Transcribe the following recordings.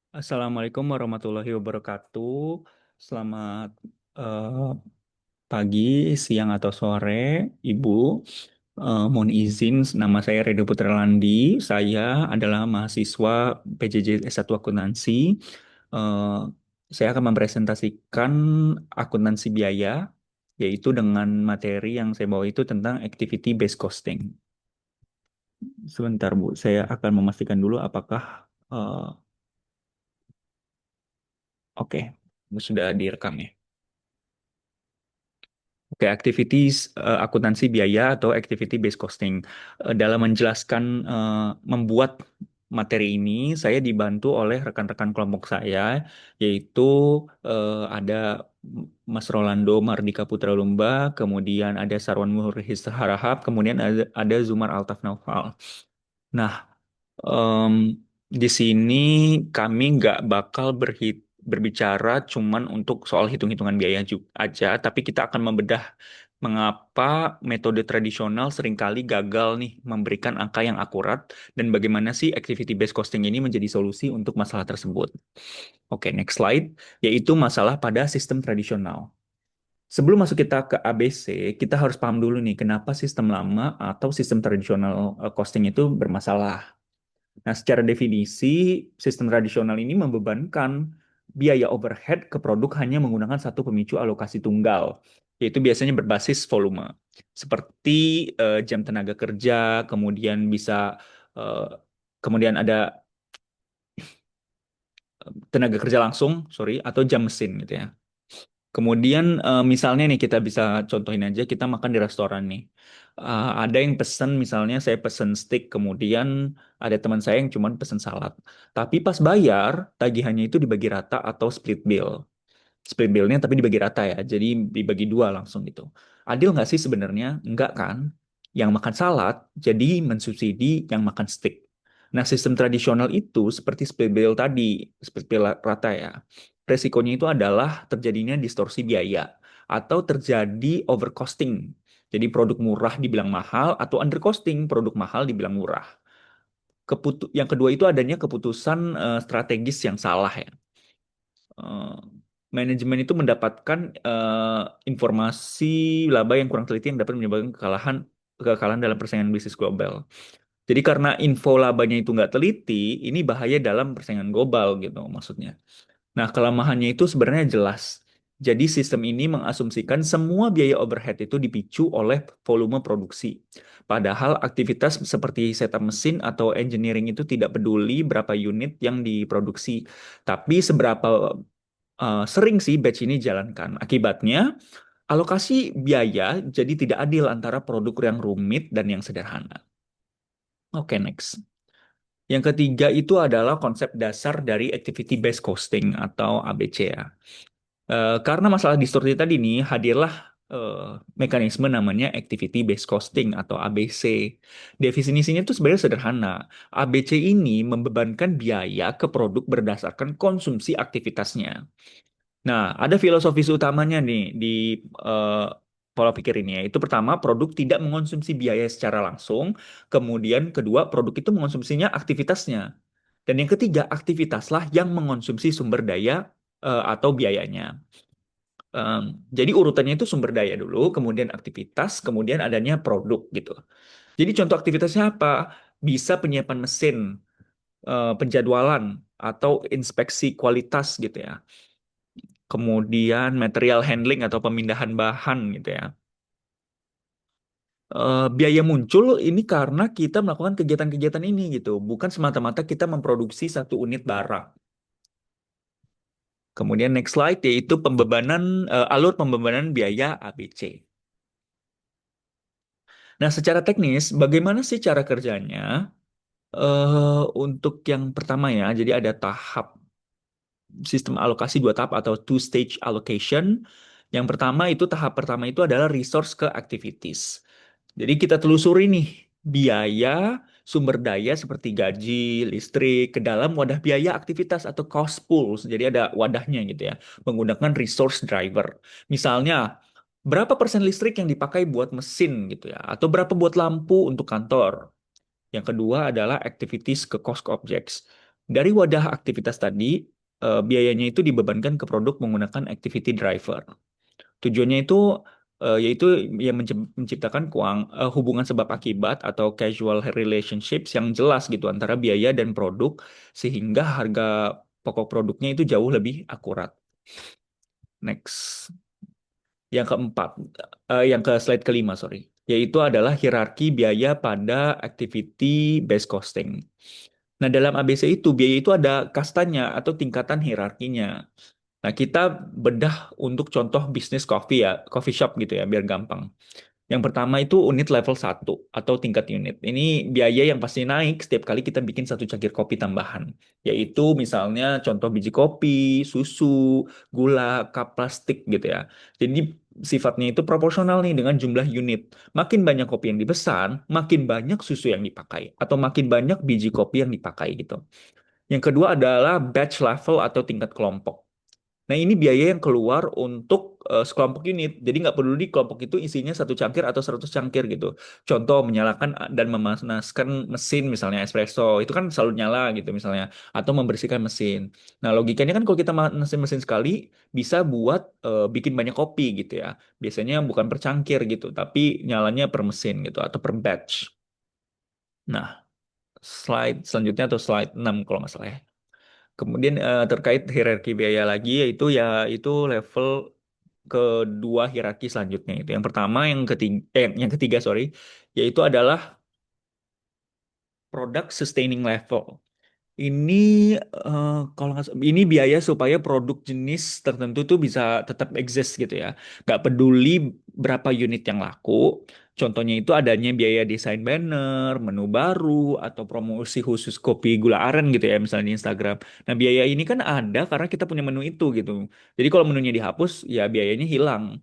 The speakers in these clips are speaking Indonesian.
Assalamualaikum warahmatullahi wabarakatuh. Selamat eh, pagi, siang atau sore, Ibu. Mohon izin, nama saya Redo Putralandi. Saya adalah mahasiswa PJJ S1 Akuntansi. Eh, saya akan mempresentasikan akuntansi biaya, yaitu dengan materi yang saya bawa itu tentang activity based costing. Sebentar, Bu. Saya akan memastikan dulu apakah eh, oke, sudah direkam ya. Oke, activities akuntansi biaya atau activity based costing. Dalam menjelaskan membuat materi ini, saya dibantu oleh rekan-rekan kelompok saya, yaitu ada Mas Rolando Mardika Putra Lumba, kemudian ada Sarwan Muhriz Harahap, kemudian ada Zumar Altaf Naufal. Nah, Em, di sini kami nggak bakal berbicara cuman untuk soal hitung-hitungan biaya aja, tapi kita akan membedah mengapa metode tradisional seringkali gagal nih memberikan angka yang akurat dan bagaimana sih activity based costing ini menjadi solusi untuk masalah tersebut. Oke, next slide, yaitu masalah pada sistem tradisional. Sebelum masuk kita ke ABC, kita harus paham dulu nih kenapa sistem lama atau sistem tradisional costing itu bermasalah. Nah, secara definisi, sistem tradisional ini membebankan biaya overhead ke produk hanya menggunakan satu pemicu alokasi tunggal, yaitu biasanya berbasis volume, seperti jam tenaga kerja, kemudian bisa eh, kemudian ada tenaga kerja langsung, sorry, atau jam mesin gitu ya. Kemudian misalnya nih kita bisa contohin aja kita makan di restoran nih. Ada yang pesen misalnya saya pesen steak kemudian ada teman saya yang cuma pesen salad. Tapi pas bayar tagihannya itu dibagi rata atau split bill. Split bill-nya tapi dibagi rata ya. Jadi dibagi dua langsung gitu. Adil nggak sih sebenarnya? Nggak kan? Yang makan salad jadi mensubsidi yang makan steak. Nah, sistem tradisional itu seperti split bill tadi, split bill rata ya. Resikonya itu adalah terjadinya distorsi biaya atau terjadi overcosting. Jadi produk murah dibilang mahal atau undercosting, produk mahal dibilang murah. Yang kedua itu adanya keputusan strategis yang salah ya. Eh, Manajemen itu mendapatkan informasi laba yang kurang teliti yang dapat menyebabkan kekalahan dalam persaingan bisnis global. Jadi karena info labanya itu nggak teliti, ini bahaya dalam persaingan global gitu maksudnya. Nah, kelemahannya itu sebenarnya jelas. Jadi sistem ini mengasumsikan semua biaya overhead itu dipicu oleh volume produksi. Padahal aktivitas seperti setup mesin atau engineering itu tidak peduli berapa unit yang diproduksi, tapi seberapa sering sih batch ini jalankan. Akibatnya, alokasi biaya jadi tidak adil antara produk yang rumit dan yang sederhana. Oke, next. Yang ketiga itu adalah konsep dasar dari activity based costing atau ABC ya. Karena masalah distorsi tadi nih, hadirlah eh, mekanisme namanya activity based costing atau ABC. Definisinya itu sebenarnya sederhana. ABC ini membebankan biaya ke produk berdasarkan konsumsi aktivitasnya. Nah, ada filosofis utamanya nih di eh, pola pikir ini ya. Itu pertama, produk tidak mengonsumsi biaya secara langsung. Kemudian kedua, produk itu mengonsumsinya aktivitasnya. Dan yang ketiga, aktivitaslah yang mengonsumsi sumber daya atau biayanya. Em, jadi urutannya itu sumber daya dulu, kemudian aktivitas, kemudian adanya produk gitu. Jadi contoh aktivitasnya apa? Bisa penyiapan mesin, penjadwalan, atau inspeksi kualitas gitu ya. Kemudian material handling atau pemindahan bahan gitu ya. Biaya muncul ini karena kita melakukan kegiatan-kegiatan ini gitu, bukan semata-mata kita memproduksi satu unit barang. Kemudian next slide yaitu alur pembebanan biaya ABC. Nah, secara teknis, bagaimana sih cara kerjanya? Untuk yang pertama ya, jadi ada tahap sistem alokasi dua tahap atau two stage allocation. Yang pertama itu tahap pertama itu adalah resource ke activities. Jadi kita telusuri nih biaya sumber daya seperti gaji, listrik ke dalam wadah biaya aktivitas atau cost pools. Jadi ada wadahnya gitu ya, menggunakan resource driver. Misalnya berapa persen listrik yang dipakai buat mesin gitu ya, atau berapa buat lampu untuk kantor. Yang kedua adalah activities ke cost objects. Dari wadah aktivitas tadi, biayanya itu dibebankan ke produk menggunakan activity driver. Tujuannya itu yaitu yang menciptakan hubungan sebab akibat atau casual relationships yang jelas gitu antara biaya dan produk sehingga harga pokok produknya itu jauh lebih akurat. Next. Yang keempat, yang ke slide kelima, sorry, yaitu adalah hierarki biaya pada activity based costing. Nah, dalam ABC itu biaya itu ada kastanya atau tingkatan hierarkinya. Nah, kita bedah untuk contoh bisnis coffee ya, coffee shop gitu ya, biar gampang. Yang pertama itu unit level 1 atau tingkat unit. Ini biaya yang pasti naik setiap kali kita bikin satu cangkir kopi tambahan. Yaitu misalnya contoh biji kopi, susu, gula, cup plastik gitu ya. Jadi sifatnya itu proporsional nih dengan jumlah unit. Makin banyak kopi yang dipesan, makin banyak susu yang dipakai. Atau makin banyak biji kopi yang dipakai gitu. Yang kedua adalah batch level atau tingkat kelompok. Nah, ini biaya yang keluar untuk sekelompok unit. Jadi nggak peduli kelompok itu isinya satu cangkir atau 100 cangkir gitu. Contoh, menyalakan dan memanaskan mesin misalnya espresso. Itu kan selalu nyala gitu misalnya. Atau membersihkan mesin. Nah, logikanya kan kalau kita manasin mesin sekali, bisa buat bikin banyak kopi gitu ya. Biasanya bukan per cangkir gitu, tapi nyalanya per mesin gitu atau per batch. Nah, slide selanjutnya atau slide 6 kalau nggak salah ya. Kemudian terkait hierarki biaya lagi yaitu ya itu level kedua hierarki selanjutnya itu. Yang pertama, yang ketiga sorry, yaitu adalah product sustaining level. Ini kalau nggak ini biaya supaya produk jenis tertentu tuh bisa tetap exist gitu ya. Nggak peduli berapa unit yang laku. Contohnya itu adanya biaya desain banner, menu baru, atau promosi khusus kopi gula aren gitu ya, misalnya di Instagram. Nah, biaya ini kan ada karena kita punya menu itu gitu. Jadi kalau menunya dihapus, ya biayanya hilang.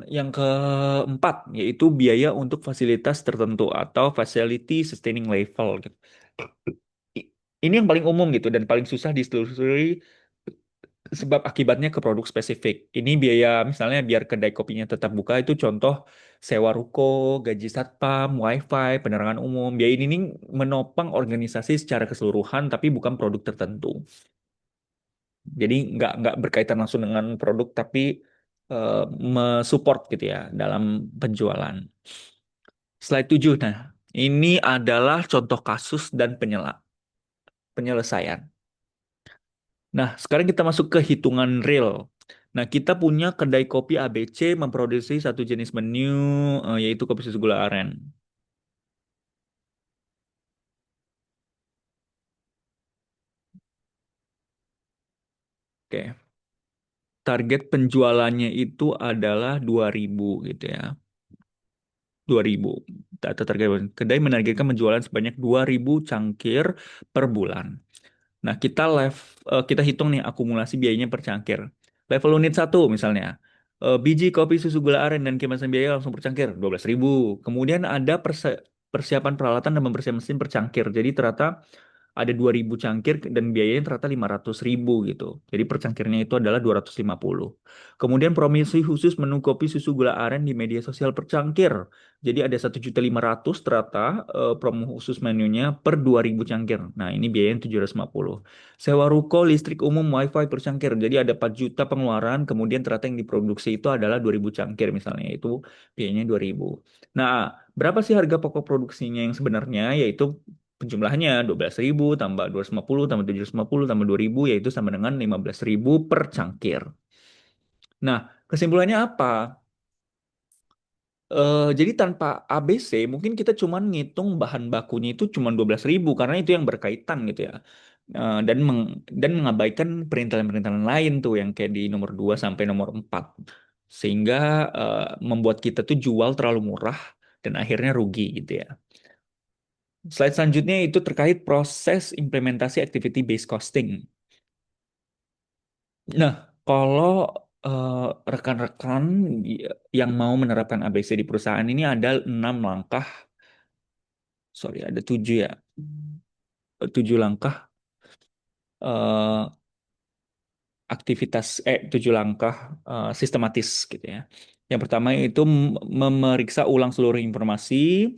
Yang keempat, yaitu biaya untuk fasilitas tertentu atau facility sustaining level gitu. I- Ini yang paling umum gitu dan paling susah ditelusuri sebab akibatnya ke produk spesifik. Ini biaya misalnya biar kedai kopinya tetap buka itu contoh sewa ruko, gaji satpam, wifi, penerangan umum. Biaya ini nih menopang organisasi secara keseluruhan tapi bukan produk tertentu. Jadi nggak berkaitan langsung dengan produk tapi eh, mensupport gitu ya dalam penjualan. Slide 7. Nah, ini adalah contoh kasus dan penyelesaian. Nah, sekarang kita masuk ke hitungan real. Nah, kita punya kedai kopi ABC memproduksi satu jenis menu, yaitu kopi susu gula aren. Oke, target penjualannya itu adalah 2.000 gitu ya. 2.000. Data target kedai menargetkan penjualan sebanyak 2.000 cangkir per bulan. Nah, kita hitung nih akumulasi biayanya per cangkir. Level unit satu misalnya. Biji kopi susu gula aren dan kemasan biaya langsung per cangkir 12.000. Kemudian ada persiapan peralatan dan mempersiapkan mesin per cangkir. Jadi ternyata ada 2.000 cangkir dan biayanya ternyata 500.000 gitu. Jadi per cangkirnya itu adalah 250. Kemudian promosi khusus menu kopi susu gula aren di media sosial per cangkir. Jadi ada 1.500.000 ternyata promo khusus menunya per 2.000 cangkir. Nah, ini biayanya 750. Sewa ruko, listrik umum, wifi per cangkir. Jadi ada 4 juta pengeluaran, kemudian ternyata yang diproduksi itu adalah 2.000 cangkir misalnya. Itu biayanya 2.000. Nah, berapa sih harga pokok produksinya yang sebenarnya? Yaitu penjumlahnya 12.000 tambah 250 tambah 750 tambah 2.000 yaitu sama dengan 15.000 per cangkir. Nah, kesimpulannya apa? Jadi tanpa ABC mungkin kita cuman ngitung bahan bakunya itu cuma 12.000 karena itu yang berkaitan gitu ya. Dan mengabaikan perintilan-perintilan lain tuh yang kayak di nomor 2 sampai nomor 4. Sehingga eh, membuat kita tuh jual terlalu murah dan akhirnya rugi gitu ya. Slide selanjutnya itu terkait proses implementasi activity based costing. Nah, kalau eh, rekan-rekan yang mau menerapkan ABC di perusahaan ini ada 6 langkah, sorry ada 7 ya, 7 langkah eh, aktivitas, 7 langkah sistematis gitu ya. Yang pertama itu memeriksa ulang seluruh informasi.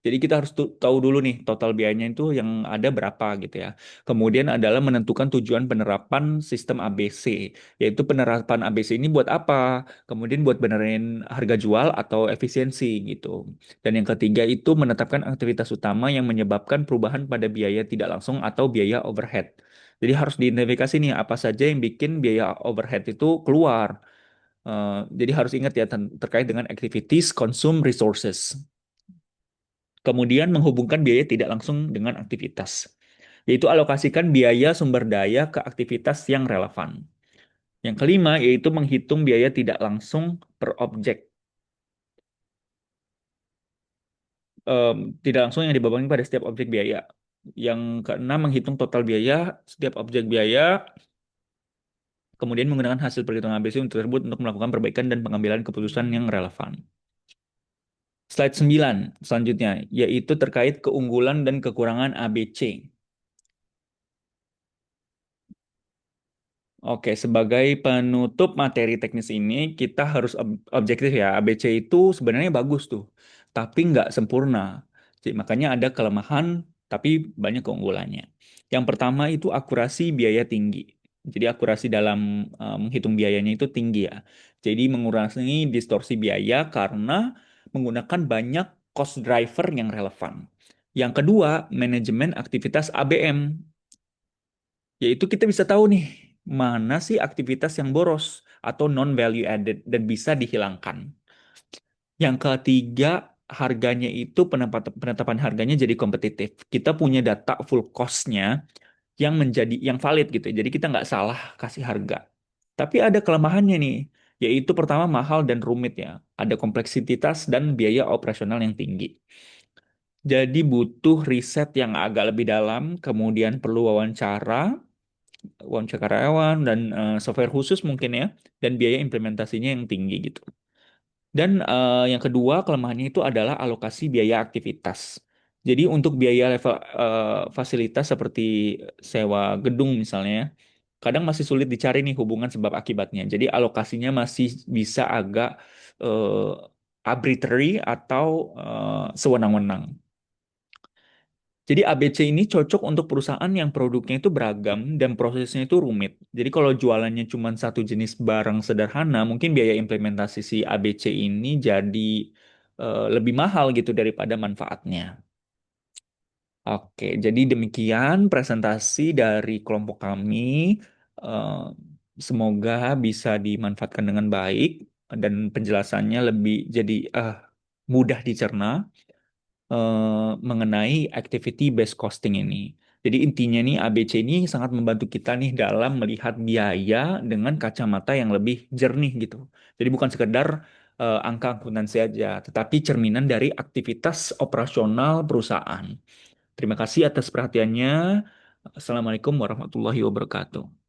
Jadi kita harus tahu dulu nih total biayanya itu yang ada berapa gitu ya. Kemudian adalah menentukan tujuan penerapan sistem ABC, yaitu penerapan ABC ini buat apa? Kemudian buat benerin harga jual atau efisiensi gitu. Dan yang ketiga itu menetapkan aktivitas utama yang menyebabkan perubahan pada biaya tidak langsung atau biaya overhead. Jadi harus diidentifikasi nih apa saja yang bikin biaya overhead itu keluar. Jadi harus ingat ya terkait dengan activities, consume resources. Kemudian menghubungkan biaya tidak langsung dengan aktivitas, yaitu alokasikan biaya sumber daya ke aktivitas yang relevan. Yang kelima yaitu menghitung biaya tidak langsung per objek. Em, Tidak langsung yang dibebankan pada setiap objek biaya. Yang keenam menghitung total biaya setiap objek biaya, kemudian menggunakan hasil perhitungan ABC tersebut untuk melakukan perbaikan dan pengambilan keputusan yang relevan. Slide 9 selanjutnya, yaitu terkait keunggulan dan kekurangan ABC. Oke, sebagai penutup materi teknis ini, kita harus objektif ya. ABC itu sebenarnya bagus tuh, tapi nggak sempurna. Jadi, makanya ada kelemahan, tapi banyak keunggulannya. Yang pertama itu akurasi biaya tinggi. Jadi akurasi dalam menghitung biayanya itu tinggi ya. Jadi mengurangi distorsi biaya karena menggunakan banyak cost driver yang relevan. Yang kedua, manajemen aktivitas ABM. Yaitu kita bisa tahu nih, mana sih aktivitas yang boros atau non value added dan bisa dihilangkan. Yang ketiga, harganya itu penetapan harganya jadi kompetitif. Kita punya data full cost-nya yang menjadi yang valid gitu. Jadi kita nggak salah kasih harga. Tapi ada kelemahannya nih, yaitu pertama mahal dan rumit ya. Ada kompleksitas dan biaya operasional yang tinggi. Jadi butuh riset yang agak lebih dalam, kemudian perlu wawancara karyawan dan software khusus mungkin ya, dan biaya implementasinya yang tinggi gitu. Dan yang kedua kelemahannya itu adalah alokasi biaya aktivitas. Jadi untuk biaya level fasilitas seperti sewa gedung misalnya, kadang masih sulit dicari nih hubungan sebab akibatnya. Jadi alokasinya masih bisa agak arbitrary atau sewenang-wenang. Jadi ABC ini cocok untuk perusahaan yang produknya itu beragam dan prosesnya itu rumit. Jadi kalau jualannya cuma satu jenis barang sederhana, mungkin biaya implementasi si ABC ini jadi lebih mahal gitu daripada manfaatnya. Oke, jadi demikian presentasi dari kelompok kami. Eh, Semoga bisa dimanfaatkan dengan baik dan penjelasannya lebih jadi mudah dicerna mengenai activity based costing ini. Jadi intinya nih ABC ini sangat membantu kita nih dalam melihat biaya dengan kacamata yang lebih jernih gitu. Jadi bukan sekedar angka akuntansi aja, tetapi cerminan dari aktivitas operasional perusahaan. Terima kasih atas perhatiannya. Assalamualaikum warahmatullahi wabarakatuh.